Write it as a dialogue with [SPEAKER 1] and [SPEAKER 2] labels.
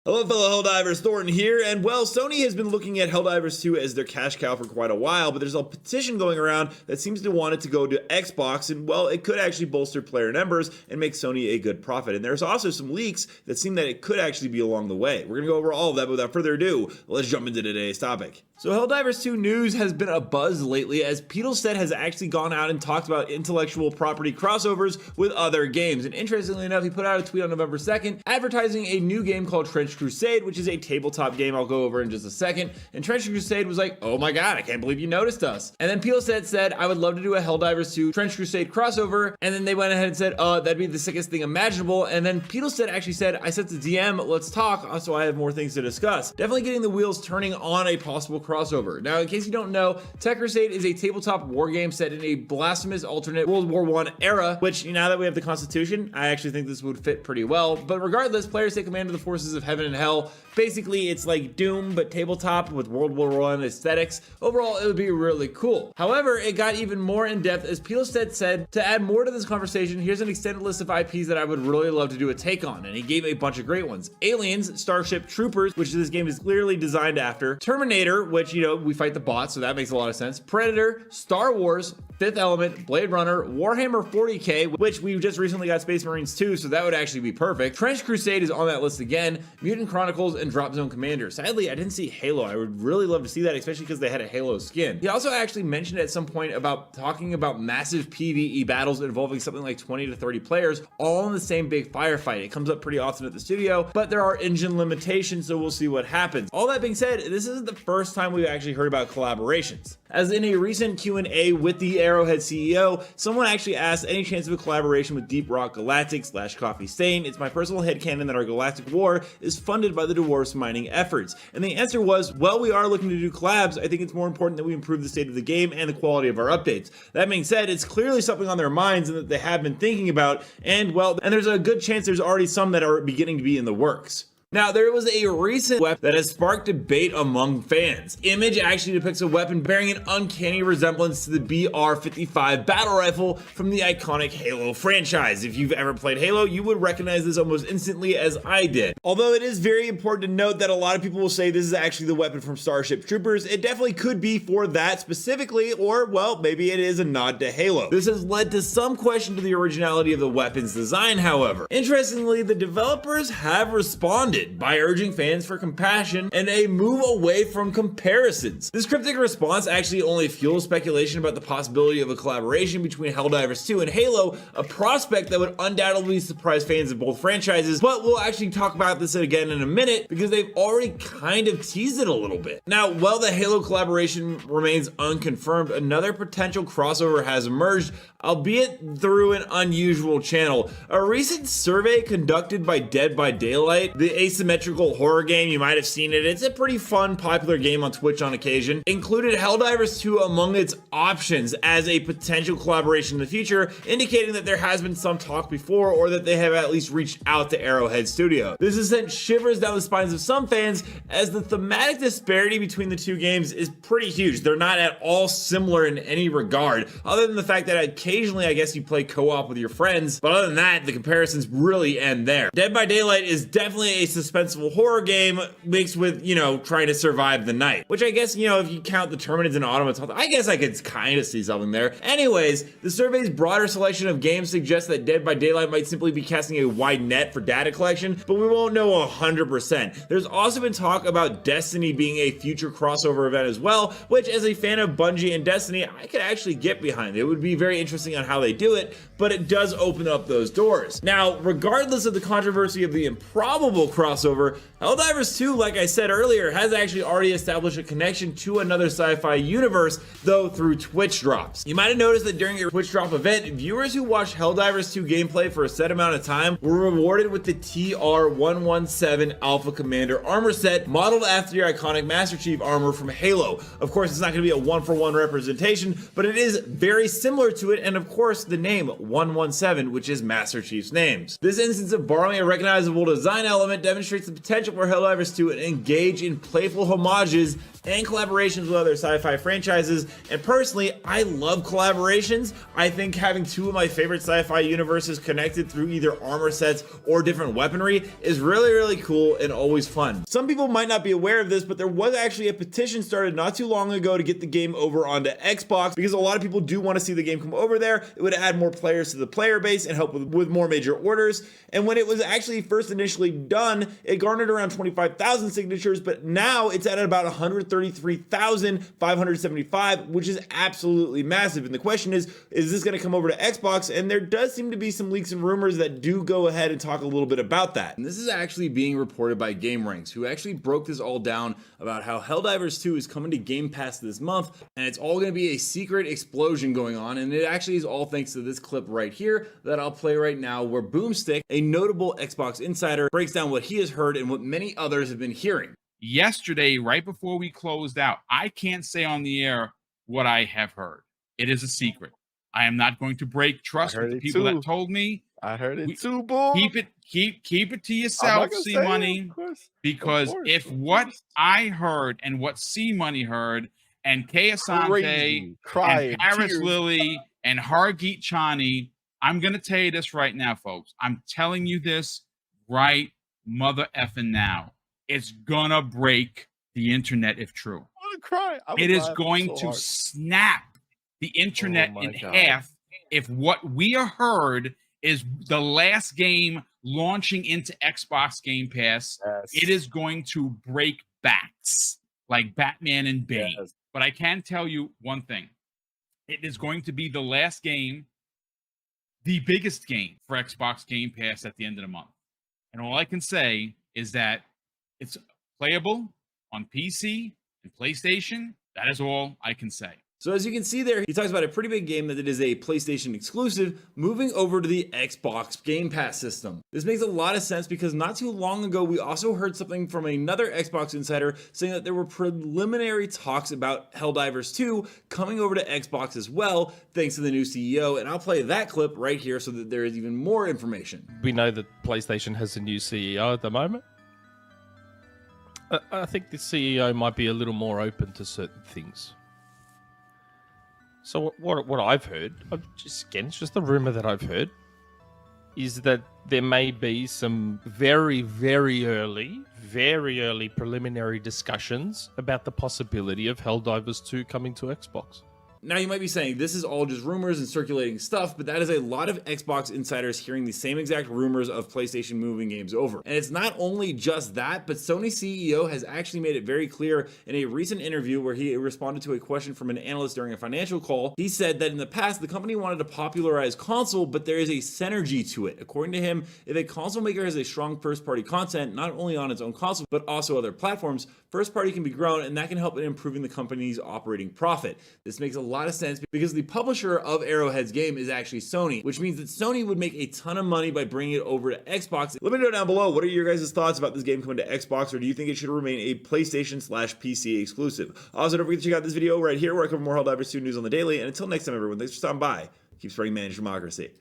[SPEAKER 1] Hello fellow Helldivers, Thornton here, and well, Sony has been looking at Helldivers 2 as their cash cow for quite a while, but there's a petition going around that seems to want it to go to Xbox, and well, it could actually bolster player numbers and make Sony a good profit. And there's also some leaks that seem that it could actually be along the way. We're gonna go over all of that, but without further ado, let's jump into today's topic. So Helldivers 2 news has been a buzz lately, as Pedelstedt has actually gone out and talked about intellectual property crossovers with other games. And interestingly enough, he put out a tweet on November 2nd advertising a new game called Trench Crusade, which is a tabletop game I'll go over in just a second. And Trench Crusade was like, oh my god, I can't believe you noticed us. And then Pedelstedt said, I would love to do a Helldivers 2 Trench Crusade crossover. And then they went ahead and said, that'd be the sickest thing imaginable. And then Pedelstedt actually said, I sent the DM, let's talk, so I have more things to discuss. Definitely getting the wheels turning on a possible crossover. Now, in case you don't know, Tech Crusade is a tabletop war game set in a blasphemous alternate World War I era, which now that we have the Constitution, I actually think this would fit pretty well. But regardless, players take command of the forces of heaven and hell. Basically, it's like Doom, but tabletop with World War I aesthetics. Overall, it would be really cool. However, it got even more in depth, as Pedelstedt said, to add more to this conversation, here's an extended list of IPs that I would really love to do a take on, and he gave a bunch of great ones. Aliens, Starship Troopers, which this game is clearly designed after, Terminator, which, you know, we fight the bots, so that makes a lot of sense, Predator, Star Wars, Fifth Element, Blade Runner, Warhammer 40k, which we just recently got Space Marines 2, so that would actually be perfect. Trench Crusade is on that list again, Mutant Chronicles, and Drop Zone Commander. Sadly, I didn't see Halo. I would really love to see that, especially because they had a Halo skin. He also actually mentioned at some point about talking about massive PvE battles involving something like 20 to 30 players, all in the same big firefight. It comes up pretty often at the studio, but there are engine limitations, so we'll see what happens. All that being said, this isn't the first time we've actually heard about collaborations. As in a recent Q&A with the Arrowhead CEO, someone actually asked any chance of a collaboration with Deep Rock Galactic / Coffee Stain. It's my personal headcanon that our galactic war is funded by the Dwarfs mining efforts. And the answer was, well, we are looking to do collabs. I think it's more important that we improve the state of the game and the quality of our updates. That being said, it's clearly something on their minds and that they have been thinking about, and well, and there's a good chance there's already some that are beginning to be in the works. Now, there was a recent weapon that has sparked debate among fans. Image actually depicts a weapon bearing an uncanny resemblance to the BR-55 battle rifle from the iconic Halo franchise. If you've ever played Halo, you would recognize this almost instantly, as I did. Although it is very important to note that a lot of people will say this is actually the weapon from Starship Troopers, it definitely could be for that specifically, or, well, maybe it is a nod to Halo. This has led to some question to the originality of the weapon's design, however. Interestingly, the developers have responded by urging fans for compassion and a move away from comparisons. This cryptic response actually only fuels speculation about the possibility of a collaboration between Helldivers 2 and Halo, a prospect that would undoubtedly surprise fans of both franchises, but we'll actually talk about this again in a minute because they've already kind of teased it a little bit. Now, while the Halo collaboration remains unconfirmed, another potential crossover has emerged, albeit through an unusual channel. A recent survey conducted by Dead by Daylight, the asymmetrical horror game, you might have seen it, it's a pretty fun, popular game on Twitch on occasion, included Helldivers 2 among its options as a potential collaboration in the future, indicating that there has been some talk before, or that they have at least reached out to Arrowhead Studio. This has sent shivers down the spines of some fans, as the thematic disparity between the two games is pretty huge. They're not at all similar in any regard, other than the fact that occasionally I guess you play co-op with your friends, but other than that, the comparisons really end there. Dead by Daylight is definitely a suspenseful horror game mixed with, you know, trying to survive the night, which I guess, you know, if you count the Terminators and Automatons, I guess I could kind of see something there. Anyways, the survey's broader selection of games suggests that Dead by Daylight might simply be casting a wide net for data collection, but we won't know 100%. There's also been talk about Destiny being a future crossover event as well, which as a fan of Bungie and Destiny, I could actually get behind. It would be very interesting on how they do it, but it does open up those doors. Now, regardless of the controversy of the improbable crossover, Helldivers 2, like I said earlier, has actually already established a connection to another sci-fi universe, though through Twitch drops. You might have noticed that during your Twitch drop event, viewers who watched Helldivers 2 gameplay for a set amount of time were rewarded with the TR-117 Alpha Commander armor set, modeled after your iconic Master Chief armor from Halo. Of course, it's not going to be a one-for-one representation, but it is very similar to it, and and of course the name 117, which is Master Chief's names. This instance of borrowing a recognizable design element demonstrates the potential for Helldivers to engage in playful homages and collaborations with other sci-fi franchises, and personally, I love collaborations. I think having two of my favorite sci-fi universes connected through either armor sets or different weaponry is really cool and always fun. Some people might not be aware of this, but there was actually a petition started not too long ago to get the game over onto Xbox, because a lot of people do want to see the game come over there. It would add more players to the player base and help with more major orders. And when it was actually first initially done, it garnered around 25,000 signatures, but now it's at about 133,575, which is absolutely massive. And the question is this going to come over to Xbox? And there does seem to be some leaks and rumors that do go ahead and talk a little bit about that. And this is actually being reported by Gamerant, who actually broke this all down about how Helldivers 2 is coming to Game Pass this month, and it's all going to be a secret explosion going on, and it actually is all thanks to this clip right here that I'll play right now, where Boomstick, a notable Xbox insider, breaks down what he has heard and what many others have been hearing.
[SPEAKER 2] Yesterday, right before we closed out, I can't say on the air what I have heard. It is a secret. I am not going to break trust with the people that told me.
[SPEAKER 3] I heard it too, boy.
[SPEAKER 2] Keep it to yourself, C Money. Because if what I heard and what C Money heard, and Kay Asante, and Paris Lily, and Hargeet Chani, I'm gonna tell you this right now, folks. I'm telling you this right mother effing now. It's gonna break the internet if true.
[SPEAKER 3] I'm gonna cry.
[SPEAKER 2] It is going to snap the internet in half if what we heard is the last game launching into Xbox Game Pass. It is going to break backs like Batman and Bane. But I can tell you one thing. It is going to be the last game, the biggest game for Xbox Game Pass at the end of the month. And all I can say is that it's playable on PC and PlayStation. That is all I can say.
[SPEAKER 1] So as you can see there, he talks about a pretty big game that it is a PlayStation exclusive moving over to the Xbox Game Pass system. This makes a lot of sense because not too long ago, we also heard something from another Xbox insider saying that there were preliminary talks about Helldivers 2 coming over to Xbox as well, thanks to the new CEO. And I'll play that clip right here so that there is even more information.
[SPEAKER 4] We know that PlayStation has a new CEO at the moment. I think the CEO might be a little more open to certain things. So what I've heard, it's just a rumor that I've heard, is that there may be some very early preliminary discussions about the possibility of Helldivers 2 coming to Xbox.
[SPEAKER 1] Now you might be saying this is all just rumors and circulating stuff, but that is a lot of Xbox insiders hearing the same exact rumors of PlayStation moving games over. And it's not only just that, but Sony CEO has actually made it very clear in a recent interview where he responded to a question from an analyst during a financial call. He said that in the past, the company wanted to popularize console, but there is a synergy to it. According to him, if a console maker has a strong first-party content, not only on its own console, but also other platforms, first-party can be grown, and that can help in improving the company's operating profit. This makes a lot of sense because the publisher of Arrowhead's game is actually Sony, which means that Sony would make a ton of money by bringing it over to Xbox. Let me know down below, what are your guys' thoughts about this game coming to Xbox, or do you think it should remain a PlayStation/PC exclusive? Also, don't forget to check out this video right here where I cover more Helldivers 2 news on the daily, and until next time everyone, thanks for stopping by. Keep spreading managed democracy.